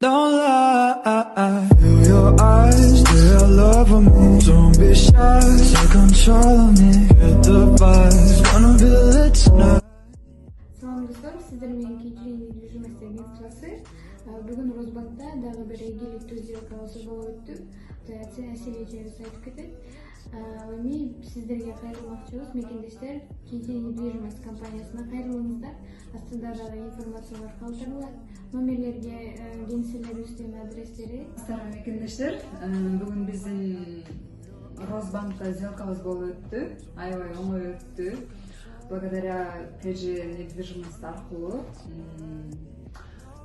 Don't lie, feel your eyes, they're love of me. Don't be shy, take control of me. Get the vibes, wanna be lit tonight. Салам достор, сиздер менен кийинки недвижимость агентствосы. Бүгүн Розбанкта дагы бир ийгиликтүү сделкабыз болуп өттү. Аселе эжебиз айтып кетет. Эми сиздерге кайрылмакчыбыз, мекендештер кийинки недвижимость компаниясына кайрылыңыздар. Астында дагы информациялар калтырылат. Номерлерге кеңселерибиздин адрестери. Ассалам мекендештер, бүгүн биздин Розбанкта сделкабыз болуп өттү. Аябай оңой өттү. Благодаря КЖ недвижимость аркылуу.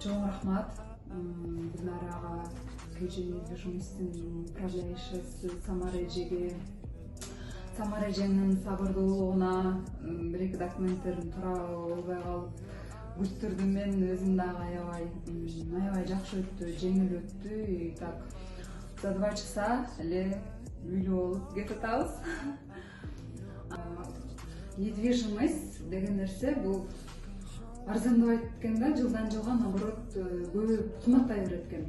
Чоң рахмат Гүлнарага, КЖ недвижимосттин управляющийsi Самара эжеге, Самара эженин сабырдуулугуна, бир-эки документтерин туура болбой калып күттүрдүм. Мен өзүм дагы аябай жакшы өттү, жеңил өттү. И так за 2 часа эле үйлүү болуп кетип атабыз. Недвижимость деген нерсе бул арзандабайт экен да, жылдан жылга наоборот көбөйүп кымбаттай берет экен.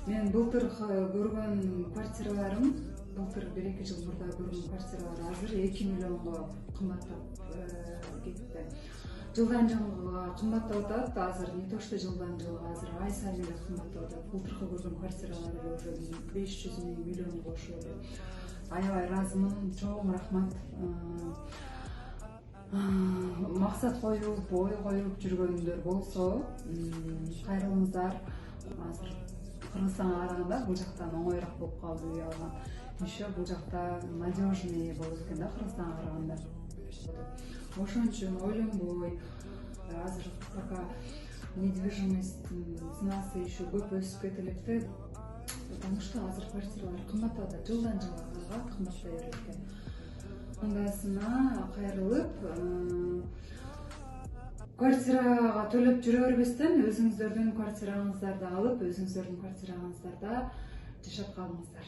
Мен былтыр көргөн квартираларым, былтыр 1-2 жыл мурда көргөн квартиралар азыр 2 миллионго кымбаттап кетти. Жылдан жылга кымбаттап атат, азыр не то что жылдан жылга, азыр ай сайын эле кымбаттап атат. Былтыркы көргөн квартиралар уже 500 миң миллионго ошол эле. Аябай ыраазымын, чоң рахмат. Максат коюп, ой коюп жүргөндөр болсо, кайрылыңыздар. Азыр Кыргызстанга караганда бул жактан оңоюраак болуп калды үй алган. Еще бул жакта надежный болот экен да, Кыргызстанга караганда. Ошон үчүн ойлонбой, азыр пока недвижимосттин ценасы еще көп өсүп кете электе, потому что азыр квартиралар кымбаттап атат, жылдан жылга кымбаттай берет экен. Андасына кайрылып, квартирага төлөп жүрө бербестен өзүңүздөрдүн квартираңыздарды алып, өзүңүздөрдүн квартираңыздарда жашап калыңыздар.